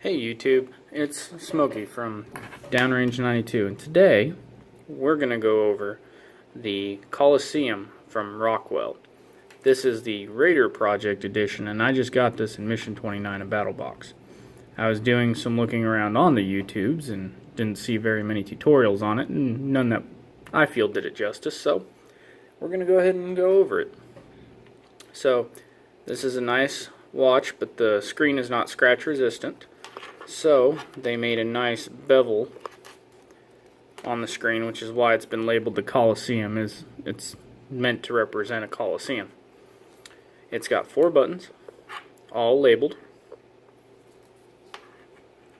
Hey YouTube, it's Smokey from Downrange 92, and today we're going to go over the Coliseum from Rockwell. This is the Raider Project Edition, and I just got this in Mission 29, a battle box. I was doing some looking around on the YouTubes and didn't see very many tutorials on it, and none that I feel did it justice, so we're going to go ahead and go over it. So, this is a nice watch, but the screen is not scratch resistant. So they made a nice bevel on the screen, which is why it's been labeled the Coliseum. It's meant to represent a Coliseum. It's got 4 buttons, all labeled,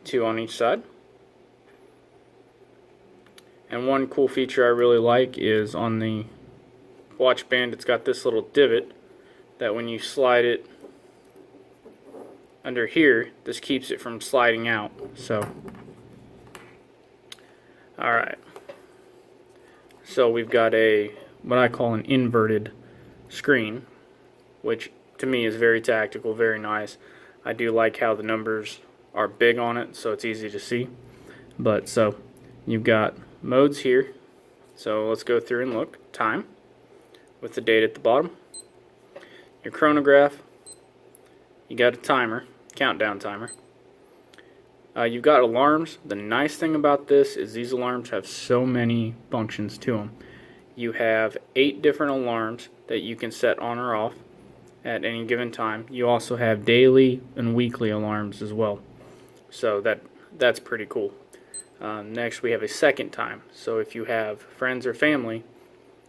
2 on each side. And one cool feature I really like is on the watch band, it's got this little divot that when you slide it under here, this keeps it from sliding out. So, alright. So we've got what I call an inverted screen, which to me is very tactical, very nice. I do like how the numbers are big on it, so it's easy to see. But so, you've got modes here. So let's go through and look. Time, with the date at the bottom. Your chronograph. You got a timer. Countdown timer. You've got alarms. The nice thing about this is these alarms have so many functions to them. You have 8 different alarms that you can set on or off at any given time. You also have daily and weekly alarms as well. So that's pretty cool. Next we have a second time. So if you have friends or family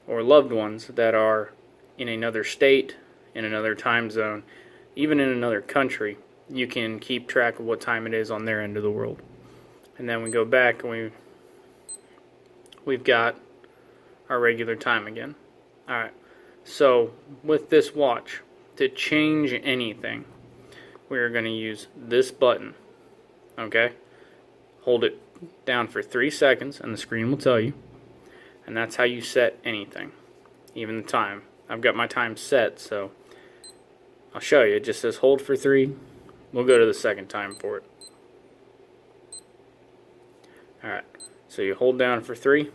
or loved ones that are in another state, in another time zone, even in another country, you can keep track of what time it is on their end of the world. And then we go back and we've got our regular time again. Alright, so with this watch, to change anything, we're going to use this button. Okay? Hold it down for 3 seconds and the screen will tell you. And that's how you set anything, even the time. I've got my time set, so I'll show you. It just says hold for 3. We'll go to the second time for it. Alright, so you hold down for 3.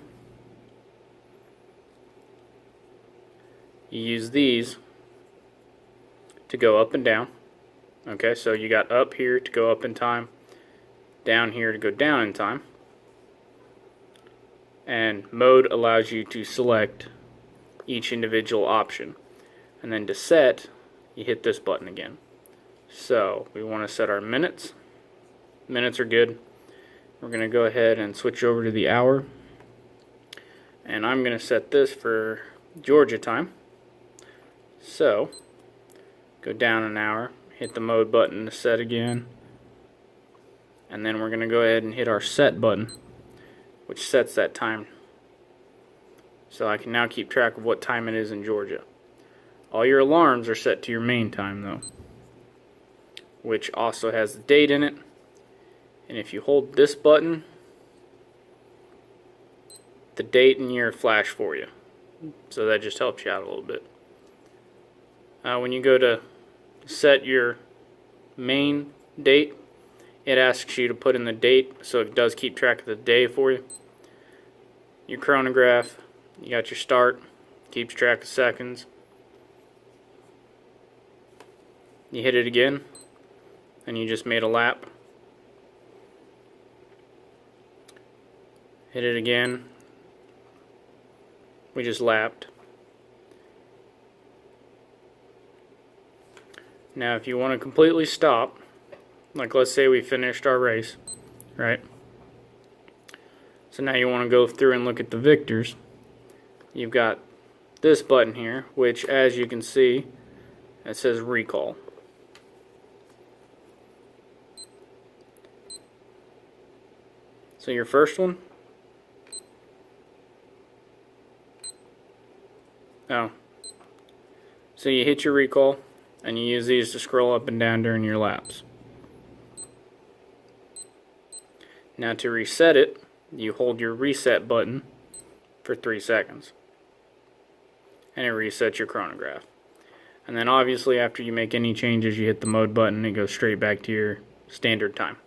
You use these to go up and down. Okay, so you got up here to go up in time, down here to go down in time. And mode allows you to select each individual option. And then to set, you hit this button again. So we want to set our minutes. Minutes are good. We're going to go ahead and switch over to the hour. And I'm going to set this for Georgia time. So go down an hour, hit the mode button to set again. And then we're going to go ahead and hit our set button, which sets that time. So I can now keep track of what time it is in Georgia. All your alarms are set to your main time though, which also has the date in it. And if you hold this button, the date and year flash for you. So that just helps you out a little bit. When you go to set your main date, it asks you to put in the date, so it does keep track of the day for you. Your chronograph, you got your start, keeps track of seconds. You hit it again, and you just made a lap. Hit it again. We just lapped. Now if you want to completely stop, like let's say we finished our race, right? So now you want to go through and look at the victors. You've got this button here, which as you can see, it says recall. So your first one, so you hit your recall and you use these to scroll up and down during your laps. Now to reset it, you hold your reset button for 3 seconds and it resets your chronograph. And then obviously after you make any changes, you hit the mode button and it goes straight back to your standard time.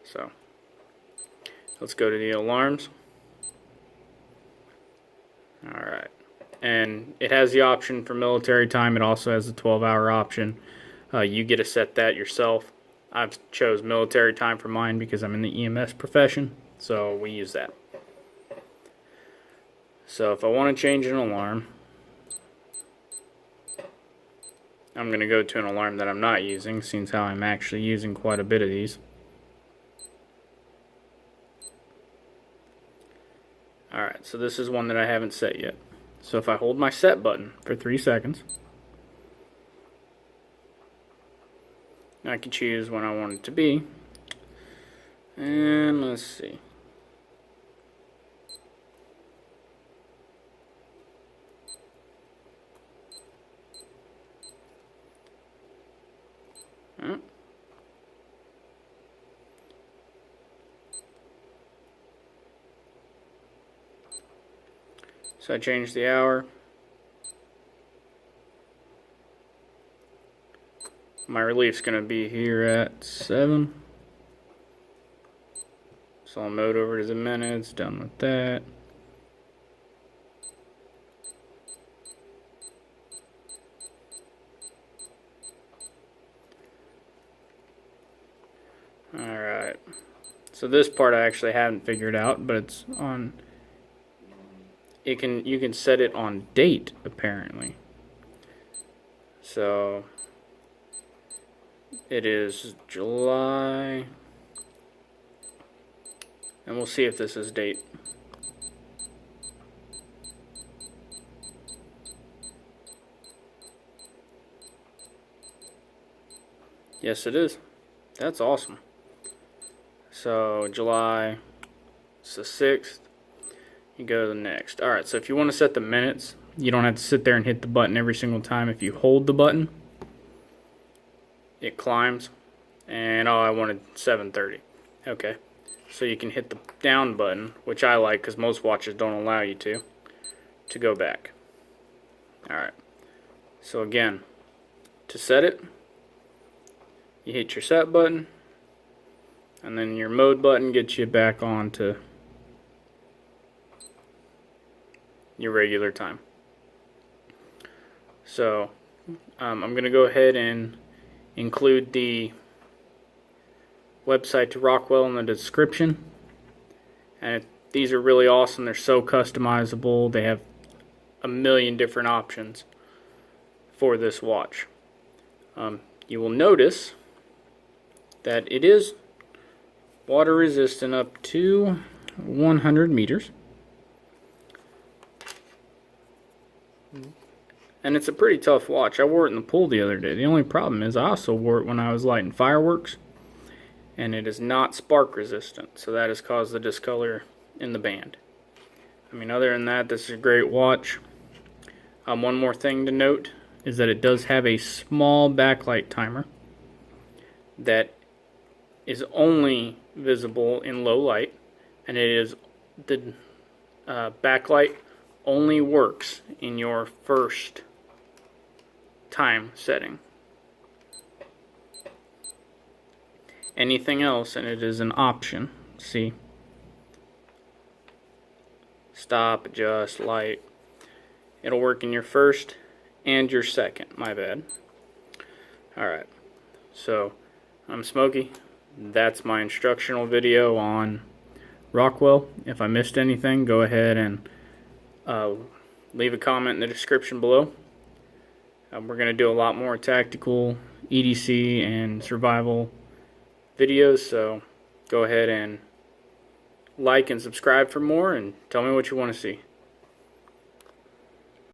So let's go to the alarms. Alright, and it has the option for military time. It also has the 12-hour option. You get to set that yourself. I've chose military time for mine because I'm in the EMS profession, so we use that. So if I want to change an alarm, I'm going to go to an alarm that I'm not using, since how I'm actually using quite a bit of these. Alright, so this is one that I haven't set yet. So if I hold my set button for 3 seconds, I can choose when I want it to be. And let's see. So I changed the hour. My relief's going to be here at 7. So I'll mode over to the minutes, done with that. Alright. So this part I actually haven't figured out, but it's on... you can set it on date, apparently. So it is July, and we'll see if this is date. Yes, it is. That's awesome. So July, it's the 6th. You go to the next. Alright, so if you want to set the minutes, you don't have to sit there and hit the button every single time. If you hold the button, it climbs. And oh, I wanted 7:30. Okay. So you can hit the down button, which I like because most watches don't allow you to go back. Alright. So again, to set it, you hit your set button, and then your mode button gets you back on to your regular time. So I'm going to go ahead and include the website to Rockwell in the description. And these are really awesome. They're so customizable. They have a million different options for this watch. You will notice that it is water resistant up to 100 meters. And it's a pretty tough watch. I wore it in the pool the other day. The only problem is I also wore it when I was lighting fireworks, and it is not spark resistant, so that has caused the discolor in the band. I mean, other than that, this is a great watch. One more thing to note is that it does have a small backlight timer that is only visible in low light, and it is the backlight only works in your first time setting. Anything else, and it is an option. See? Stop, adjust, light. It'll work in your first and your second. My bad. Alright. So, I'm Smokey. That's my instructional video on Rockwell. If I missed anything, go ahead and leave a comment in the description below. We're going to do a lot more tactical EDC and survival videos, so go ahead and like and subscribe for more, and tell me what you want to see.